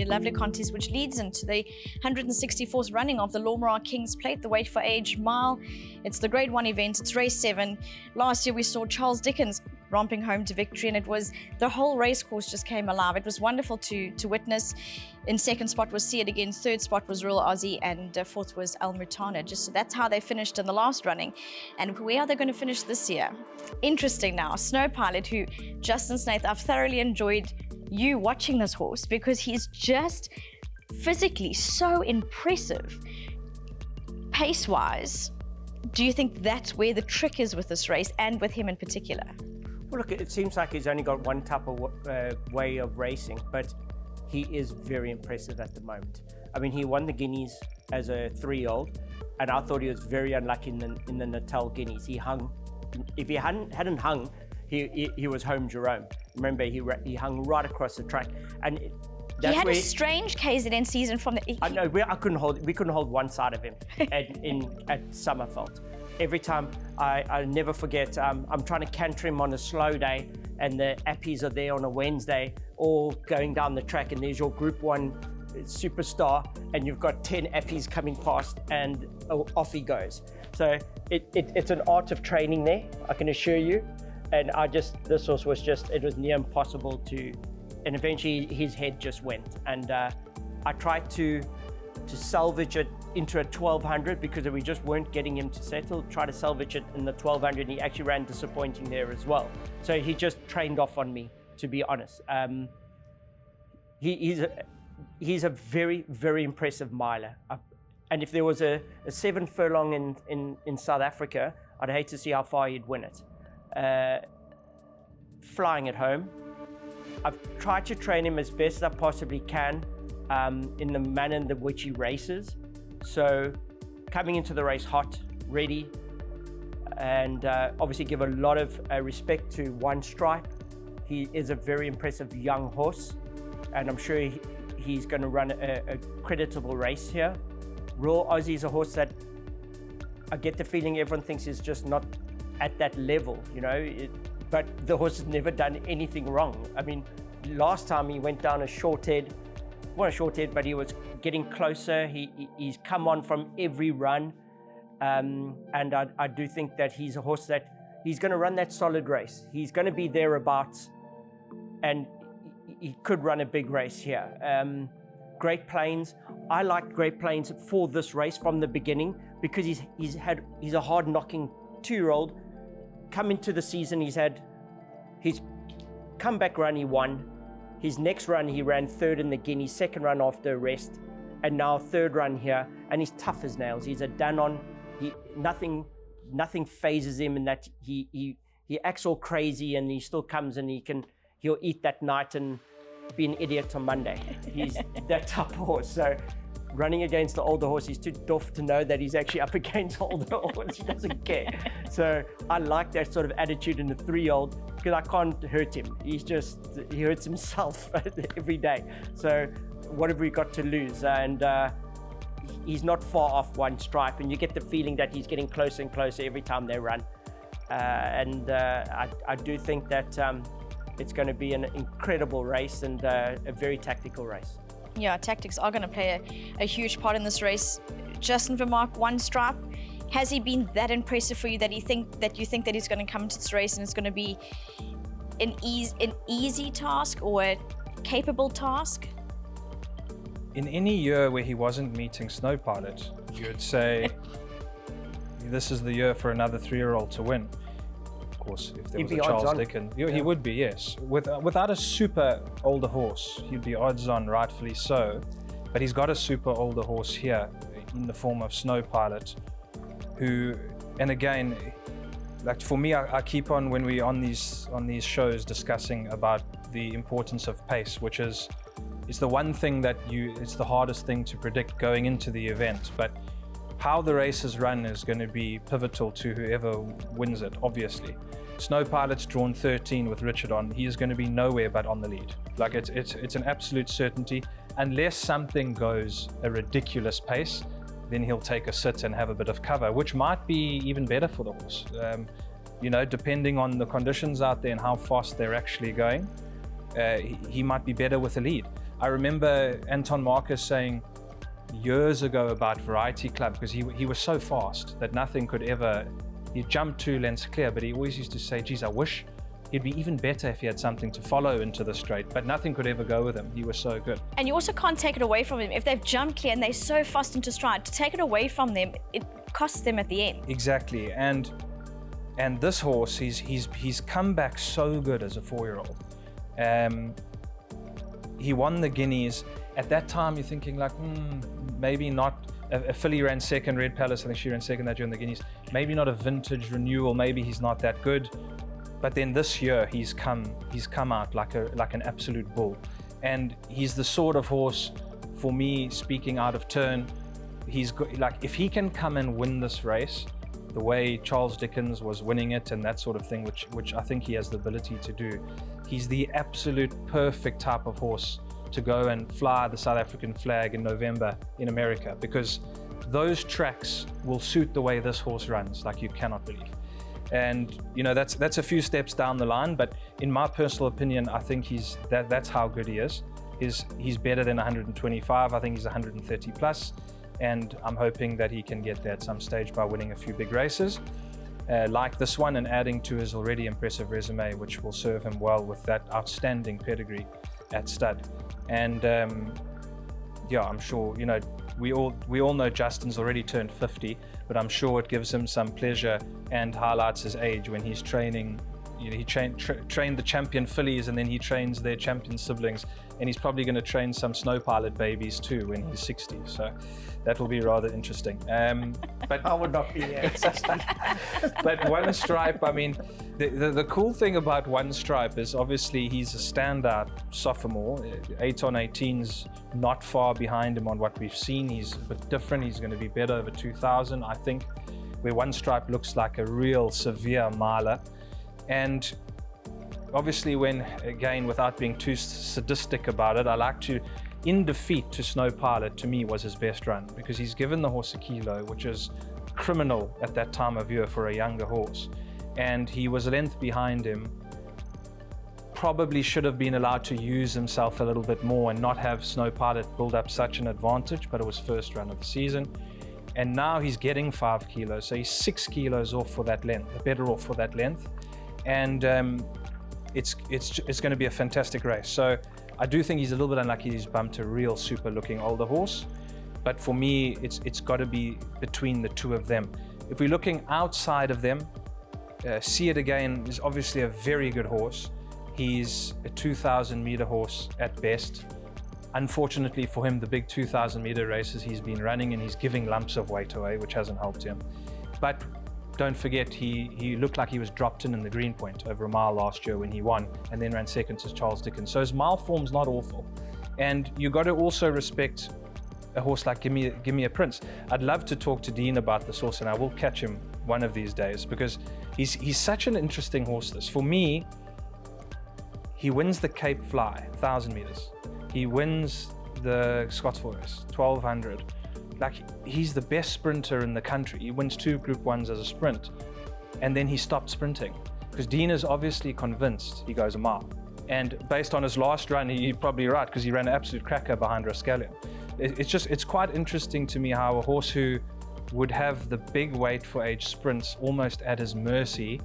absolutely lovely contest, which leads into the 164th running of the Laurel Kings Plate, the Weight for Age Mile. It's the Grade 1 event. It's race 7. Last year we saw Charles Dickens romping home to victory, and it was the whole race course just came alive. It was wonderful to witness. In second spot was See It Again, third spot was Real Aussie, and fourth was El Mutana. Just so that's how they finished in the last running. And where are they going to finish this year? Interesting now. Snow Pilot, who Justin Snaith, I've thoroughly enjoyed you watching this horse because he's just physically so impressive. Pace-wise, do you think that's where the trick is with this race and with him in particular? Well, look, it seems like he's only got one type of way of racing, but he is very impressive at the moment. I mean, he won the Guineas as a 3-year-old, and I thought he was very unlucky in the Natal Guineas. He hung. If he hadn't hung, he was home Jerome. Remember, he hung right across the track, and that's he had where a strange KZN season from the. I know we couldn't hold one side of him at Summerfeld. Every time I never forget. I'm trying to canter him on a slow day, and the Appies are there on a Wednesday, all going down the track, and there's your Group 1 superstar, and you've got 10 Appies coming past, and off he goes. So it's an art of training there, I can assure you. And this horse was it was near impossible and eventually his head just went. And I tried to salvage it into a 1200 because we just weren't getting him to settle. Try to salvage it in the 1200. He actually ran disappointing there as well. So he just trained off on me, to be honest. He's a very, very impressive miler. And if there was a 7 furlong in South Africa, I'd hate to see how far he'd win it. Flying at home. I've tried to train him as best as I possibly can in the manner in which he races. So coming into the race hot, ready, and obviously give a lot of respect to One Stripe. He is a very impressive young horse, and I'm sure he's going to run a creditable race here. Real Aussie is a horse that I get the feeling everyone thinks is just not at that level, you know, but the horse has never done anything wrong. I mean, last time he went down a short head, not a short head, but he was getting closer. He's come on from every run, and I do think that he's a horse that he's going to run that solid race. He's going to be thereabouts, and he could run a big race here. Great Plains, I liked Great Plains for this race from the beginning because he's a hard-knocking 2-year-old. Come into the season, his comeback run he won. His next run he ran 3rd in the Guineas, 2nd run after a rest, and now 3rd run here, and he's tough as nails. He's a Danon. Nothing phases him in that he acts all crazy, and he still comes and he'll eat that night and be an idiot on Monday. He's that type of horse. So running against the older horse, he's too doff to know that he's actually up against the older horse. He doesn't care. So I like that sort of attitude in a 3-year-old because I can't hurt him. He hurts himself every day. So what have we got to lose? And he's not far off One Stripe, and you get the feeling that he's getting closer and closer every time they run. I do think that it's going to be an incredible race and a very tactical race. Yeah, tactics are going to play a huge part in this race. Justin Vermaak, One Stripe, has he been that impressive for you that you think that he's going to come into this race and it's going to be an easy task or a capable task? In any year where he wasn't meeting Snow Pilot, you would say this is the year for another 3-year-old to win. Of course, if there was a Charles Dickens, he would be, yes. Without a super older horse, he'd be odds on, rightfully so. But he's got a super older horse here in the form of Snow Pilot, who, and again, like for me, I keep on when we're on these shows discussing about the importance of pace, which is it's the one thing that it's the hardest thing to predict going into the event. But how the race is run is going to be pivotal to whoever wins it, obviously. Snow Pilot's drawn 13 with Richard on. He is going to be nowhere but on the lead. Like it's an absolute certainty. Unless something goes a ridiculous pace, then he'll take a sit and have a bit of cover, which might be even better for the horse. You know, depending on the conditions out there and how fast they're actually going, he might be better with a lead. I remember Anton Marcus saying years ago about Variety Club, because he was so fast that nothing could ever, he jumped 2 lengths clear, but he always used to say, geez, I wish he'd be even better if he had something to follow into the straight, but nothing could ever go with him. He was so good. And you also can't take it away from him. If they've jumped clear and they're so fast into stride, to take it away from them, it costs them at the end. Exactly, and this horse, he's come back so good as a 4-year-old. He won the Guineas. At that time, you're thinking like, maybe not. A filly ran second, Red Palace, I think she ran second that year in the Guineas. Maybe not a vintage renewal, maybe he's not that good. But then this year, he's come out like an absolute bull. And he's the sort of horse, for me, speaking out of turn, if he can come and win this race, the way Charles Dickens was winning it and that sort of thing, which I think he has the ability to do, he's the absolute perfect type of horse to go and fly the South African flag in November in America, because those tracks will suit the way this horse runs like you cannot believe. And that's a few steps down the line, but in my personal opinion, I think that's how good he is. He's better than 125. I think he's 130 plus, and I'm hoping that he can get there at some stage by winning a few big races like this one, and adding to his already impressive resume, which will serve him well with that outstanding pedigree at stud. And I'm sure, we all know Justin's already turned 50, but I'm sure it gives him some pleasure and highlights his age when he's training. He trained the champion fillies, and then he trains their champion siblings, and he's probably going to train some Snow Pilot babies too when he's 60. So that will be rather interesting. But I would not be there. But One Stripe, I mean, the cool thing about One Stripe is obviously he's a standout sophomore. 8 on 18's not far behind him on what we've seen. He's a bit different. He's going to be better over 2,000, I think, where One Stripe looks like a real severe miler. And obviously, without being too sadistic about it, I like to, in defeat to Snow Pilot, to me was his best run, because he's given the horse a kilo, which is criminal at that time of year for a younger horse. And he was a length behind him. Probably should have been allowed to use himself a little bit more and not have Snow Pilot build up such an advantage, but it was first run of the season. And now he's getting 5 kilos, so he's 6 kilos off for that length, better off for that length. And it's going to be a fantastic race. So I do think he's a little bit unlucky he's bumped a real super looking older horse, but for me it's got to be between the two of them. If we're looking outside of them, See It Again is obviously a very good horse. He's a 2,000 meter horse at best. Unfortunately for him, the big 2,000 meter races he's been running, and he's giving lumps of weight away, which hasn't helped him. But don't forget, he looked like he was dropped in the Greenpoint over a mile last year when he won, and then ran second to Charles Dickens. So his mile form's not awful. And you got to also respect a horse like Give Me a Prince. I'd love to talk to Dean about this horse, and I will catch him one of these days, because he's such an interesting horse. This, for me, he wins the Cape Fly, 1,000 meters. He wins the Scottsville race, 1,200. Like, he's the best sprinter in the country. He wins 2 Group 1s as a sprint, and then he stopped sprinting because Dean is obviously convinced he goes a mile. And based on his last run, he's probably right, because he ran an absolute cracker behind Rascallion. It's quite interesting to me how a horse who would have the big weight for age sprints almost at his mercy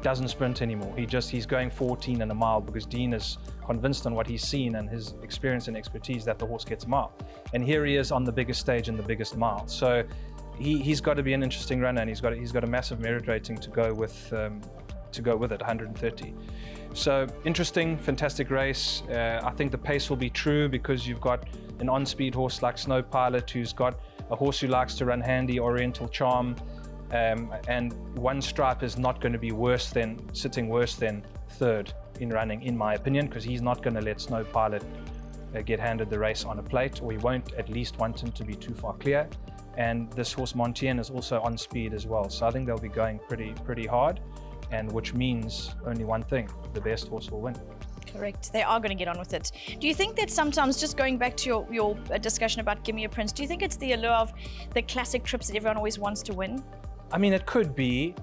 doesn't sprint anymore. He's going 14 in a mile because Dean is convinced on what he's seen and his experience and expertise that the horse gets a mile. And here he is on the biggest stage in the biggest mile. So he's got to be an interesting runner, and he's got a massive merit rating to go with it, 130. So interesting, fantastic race. I think the pace will be true because you've got an on-speed horse like Snow Pilot, who's got a horse who likes to run handy, Oriental Charm. And One Stripe is not going to be sitting worse than third in running, in my opinion, because he's not going to let Snow Pilot get handed the race on a plate, or he won't at least want him to be too far clear. And this horse Montien is also on speed as well, so I think they'll be going pretty hard, and which means only one thing: the best horse will win. Correct. They are going to get on with it. Do you think that sometimes, just going back to your discussion about Give Me a Prince, do you think it's the allure of the classic trips that everyone always wants to win? I mean, it could be.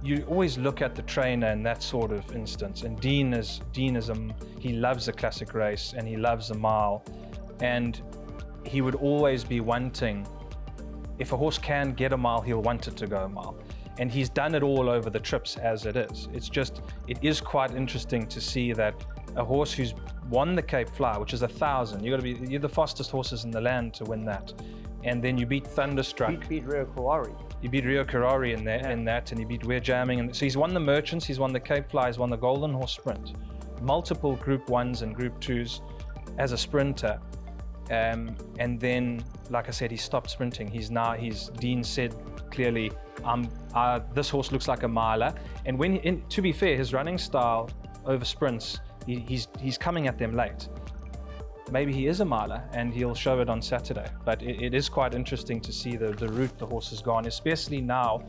you always look at the trainer in that sort of instance. And Dean he loves a classic race and he loves a mile, and he would always be wanting, if a horse can get a mile, he'll want it to go a mile. And he's done it all over the trips as it is. It is quite interesting to see that a horse who's won the Cape Fly, which is 1,000, you're the fastest horses in the land to win that. And then you beat Thunderstruck. Beat Rio Kawari. You beat Rio Karari in that, and you beat We're Jamming. And so he's won the Merchants, he's won the Cape Fly, he's won the Golden Horse Sprint, multiple Group 1s and Group 2s as a sprinter. And then, like I said, he stopped sprinting. Dean said clearly, this horse looks like a miler. And to be fair, his running style over sprints, he's coming at them late. Maybe he is a miler, and he'll show it on Saturday. But it is quite interesting to see the route the horse has gone, especially now,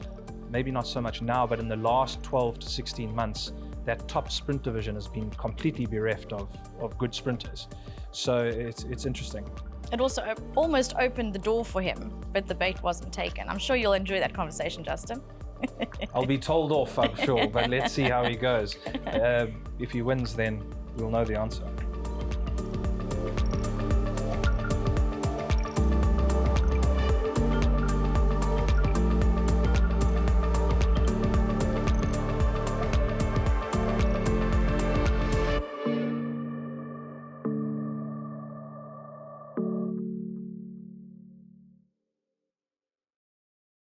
maybe not so much now, but in the last 12 to 16 months, that top sprint division has been completely bereft of good sprinters. So it's interesting. It also almost opened the door for him, but the bait wasn't taken. I'm sure you'll enjoy that conversation, Justin. I'll be told off, I'm sure, but let's see how he goes. If he wins, then we'll know the answer.